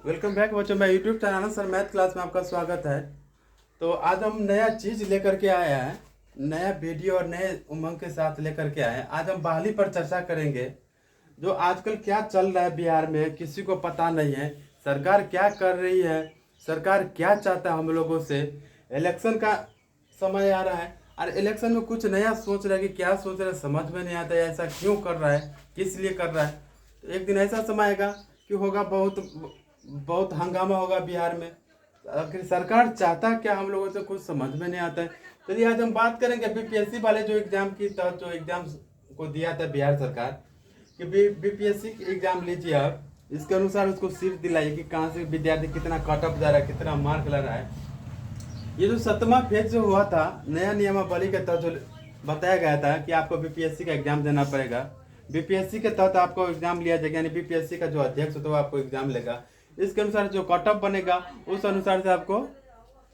Welcome back बच्चों। मैं YouTube channel sir math class में आपका स्वागत है। तो आज हम नया चीज़ लेकर के आए हैं, नया वीडियो और नए उमंग के साथ लेकर के आए हैं। आज हम बहाली पर चर्चा करेंगे। जो आजकल क्या चल रहा है बिहार में किसी को पता नहीं है। सरकार क्या कर रही है, सरकार क्या चाहता है हम लोगों से। इलेक्शन का समय आ रहा है और इलेक्शन में कुछ नया सोच रहा है कि क्या सोच रहा है समझ में नहीं आता है, ऐसा क्यों कर रहा है, किस लिए कर रहा है। तो एक दिन ऐसा समय आएगा कि होगा बहुत बहुत हंगामा होगा बिहार में। आखिर सरकार चाहता क्या हम लोगों से कुछ समझ में नहीं आता है। चलिए आज हम बात करेंगे बीपीएससी वाले जो एग्जाम की तहत जो एग्जाम को दिया था बिहार सरकार कि बीपीएससी एग्जाम लीजिए आप, इसके अनुसार उसको सीट दिलाइए कि कहाँ से विद्यार्थी कितना कट ऑफ जा रहा है, कितना मार्क ला रहा है। ये जो 7वां फेज जो हुआ था नया नियमावली के तहत जो बताया गया था कि आपको बीपीएससी का एग्जाम देना पड़ेगा, बीपीएससी के तहत आपको एग्जाम लिया जाएगा, यानी बीपीएससी का जो अध्यक्ष होता है वो आपको एग्जाम लेगा। इसके अनुसार जो कट ऑफ बनेगा उस अनुसार से आपको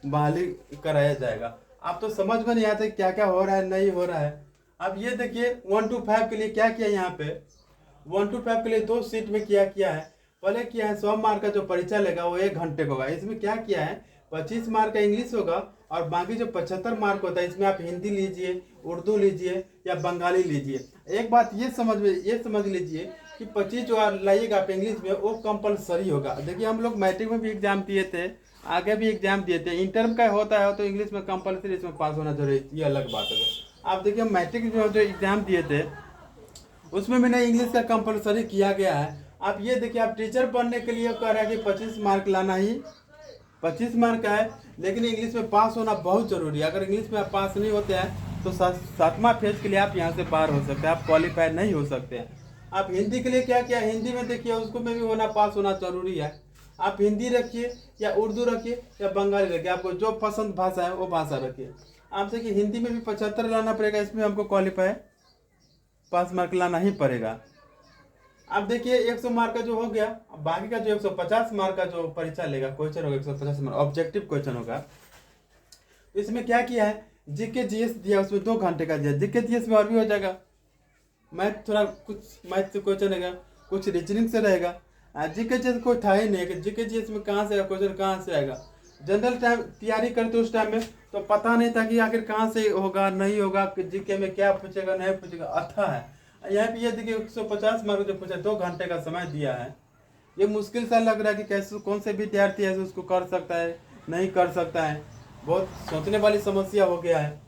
बहाली कराया जाएगा। आप तो समझ में नहीं आता क्या क्या हो रहा है नहीं हो रहा है। अब ये देखिए 1 to 5 के लिए क्या किया यहाँ पे, 1 to 5 के लिए 2 सीट में किया किया है। पहले किया है 100 मार्क का जो परीक्षा लेगा वो 1 घंटे का होगा। इसमें क्या किया है 25 मार्क का इंग्लिश होगा और बाकी जो 75 मार्क होता है इसमें आप हिंदी लीजिए, उर्दू लीजिए या बंगाली लीजिए। एक बात ये समझ लीजिए कि 25 जो लाइएगा आप इंग्लिश में वो कंपलसरी होगा। देखिए हम लोग मैट्रिक में भी एग्जाम दिए थे, आगे भी एग्जाम दिए थे, इंटर का होता है तो इंग्लिश में कंपलसरी, इसमें पास होना जरूरी, ये अलग बात है। आप देखिए मैट्रिक में जो एग्जाम दिए थे उसमें भी नहीं इंग्लिश का कंपलसरी किया गया है। आप ये देखिए आप टीचर बनने के लिए कह रहा है कि 25 मार्क लाना ही 25 मार्क का है, लेकिन इंग्लिश में पास होना बहुत जरूरी है। अगर इंग्लिश में आप पास नहीं होते हैं तो 7वां फेज के लिए आप यहाँ से बाहर हो सकते हैं, आप क्वालिफाई नहीं हो सकते हैं। आप हिंदी के लिए क्या किया, हिंदी में देखिए उसको में भी होना पास होना जरूरी है। आप हिंदी रखिए या उर्दू रखिए या बंगाली रखिए, आपको जो पसंद भाषा है वो भाषा रखिए। आप देखिए हिंदी में भी 75 लाना पड़ेगा, इसमें हमको क्वालिफाई पास मार्क लाना ही पड़ेगा। अब देखिए 100 मार्क का जो हो गया, अब बाकी का जो 150 मार्क का जो परीक्षा लेगा क्वेश्चन होगा 150 मार्क ऑब्जेक्टिव क्वेश्चन होगा। इसमें क्या किया है जीके जीएस दिया, उसमें 2 घंटे का दिया। जीके जीएस में और भी हो जाएगा, मैथ थोड़ा कुछ मैथ से क्वेश्चन रहेगा, कुछ रीजनिंग से रहेगा। जीके जीएस कोई था ही नहीं कि जीके जीएस में कहाँ से क्वेश्चन कहाँ से आएगा। जनरल टाइम तैयारी करते उस टाइम में तो पता नहीं था कि आखिर कहाँ से होगा नहीं होगा, जीके में क्या पूछेगा नहीं पूछेगा, अच्छा है। यहाँ पे ये देखिए 150 मार्क जो पूछा 2 घंटे का समय दिया है। ये मुश्किल सा लग रहा है कि कैसे कौन से विद्यार्थी ऐसे उसको कर सकता है नहीं कर सकता है, बहुत सोचने वाली समस्या हो गया है।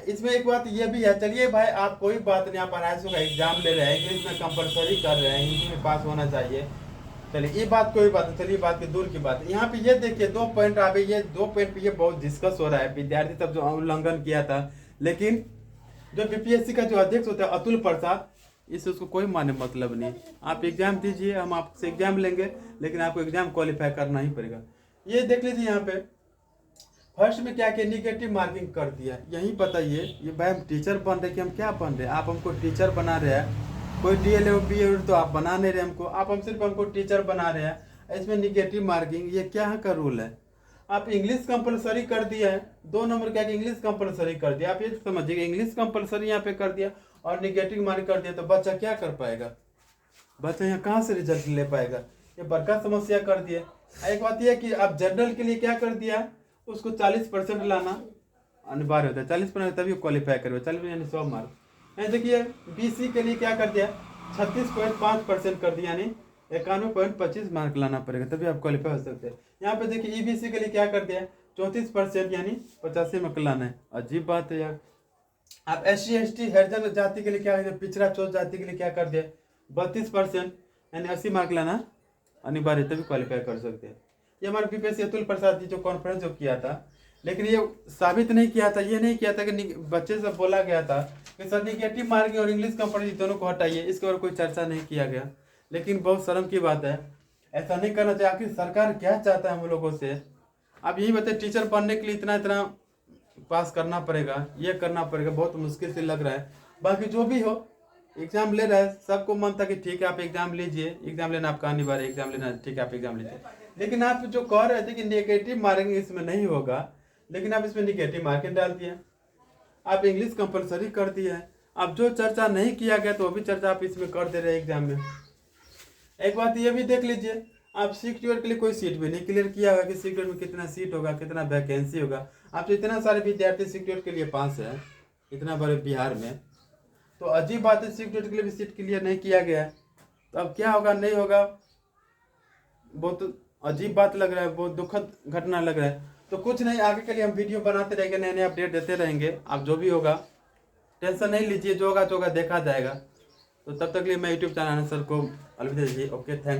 इसमें एक बात ये भी है, चलिए भाई आप कोई बात नहीं, आप 250 का एग्जाम ले रहे हैं, इंग्लिश में कंपलसरी कर रहे हैं, हिंदी में पास होना चाहिए, चलिए ये बात कोई बात नहीं। चलिए बात की दूर की बात है। यहाँ पे ये देखिए 2 पॉइंट आ गए, ये 2 पॉइंट पे ये बहुत डिस्कस हो रहा है, विद्यार्थी सब जो उल्लंघन किया था। लेकिन जो बीपीएससी का जो अध्यक्ष होता है अतुल प्रसाद, इससे उसको कोई माने मतलब नहीं। आप एग्जाम दीजिए, हम आपसे एग्जाम लेंगे, लेकिन आपको एग्जाम क्वालिफाई करना ही पड़ेगा। ये देख लीजिए यहाँ पे फर्स्ट में क्या किया, निगेटिव मार्किंग कर दिया। यही बताइए ये भाई हम टीचर बन रहे कि हम क्या बन रहे हैं। आप हमको टीचर बना रहे हैं, कोई डीएलएड बीएड तो आप बना नहीं रहे हमको, आप हम सिर्फ हमको टीचर बना रहे हैं। इसमें निगेटिव मार्किंग ये क्या का रूल है। आप इंग्लिश कंपलसरी कर दिया है, 2 नंबर क्या कि इंग्लिश कंपलसरी कर दिया। आप ये समझिए इंग्लिश कंपलसरी यहाँ पे कर दिया और निगेटिव मार्क कर दिया, तो बच्चा क्या कर पाएगा, बच्चा यहाँ कहाँ से रिजल्ट ले पाएगा। ये बड़का समस्या कर दिए। एक बात यह कि आप जनरल के लिए क्या कर दिया, उसको 40% लाना अनिवार्य होता है, 40% तभी क्वालिफाई करोगे, 40 यानी 100 मार्क। यहाँ देखिए बीसी के लिए क्या कर दिया 36.5% कर दिया, यानी 91.25 मार्क लाना पड़ेगा तभी आप क्वालिफाई हो सकते हैं। यहाँ पे देखिए ईबीसी के लिए क्या कर दिया 34% यानी 85 मार्क लाना है। अजीब बात है यार। आप SC ST हरिजन जाति के लिए क्या कर दिया, पिछड़ा चोट जाति के लिए क्या कर दिया 32% यानी 80 मार्क लाना अनिवार्य तभी क्वालिफाई कर सकते हैं। ये हमारे बीपीएससी अतुल प्रसाद जी जो कॉन्फ्रेंस जो किया था, लेकिन ये साबित नहीं किया था, ये नहीं किया था कि बच्चे से बोला गया था कि सर निगेटिव मार्किंग और इंग्लिश कंपलसरी दोनों को हटाइए, इसके और कोई चर्चा नहीं किया गया। लेकिन बहुत शर्म की बात है, ऐसा नहीं करना चाहिए। आखिर सरकार क्या चाहता है हम लोगों से। अब यही बताए टीचर बनने के लिए इतना इतना पास करना पड़ेगा, ये करना पड़ेगा, बहुत मुश्किल से लग रहा है। बाकी जो भी हो एग्जाम ले रहा है, सबको मन था कि ठीक है आप एग्जाम लीजिए, एग्जाम लेना आपका अनिवार्य, एग्जाम लेना ठीक है आप एग्जाम लीजिए। लेकिन आप जो कह रहे थे कि नेगेटिव मार्किंग इसमें नहीं होगा, लेकिन आप इसमें नेगेटिव मार्किंग डाल दिए, आप इंग्लिश कंपलसरी कर दिए है। अब जो चर्चा नहीं किया गया तो वो भी चर्चा आप इसमें कर दे रहे हैं एग्जाम में। एक बात ये भी देख लीजिए, आप सीट के लिए कोई सीट भी नहीं क्लियर किया होगा कि सीट में कितना सीट होगा, कितना वैकेंसी होगा। आप तो इतना सारे विद्यार्थी सीट के लिए पास है इतना बड़े बिहार में, तो अजीब बात है सीट के लिए भी सीट क्लियर नहीं किया गया है। तो अब क्या होगा नहीं होगा, बहुत अजीब बात लग रहा है, बहुत दुखद घटना लग रहा है। तो कुछ नहीं, आगे के लिए हम वीडियो बनाते रहेंगे, नए नए अपडेट देते रहेंगे। आप जो भी होगा टेंशन नहीं लीजिए, जो होगा देखा जाएगा। तो तब तक के लिए मैं यूट्यूब चैनल सर को अलविदा दीजिए। Okay, thanks.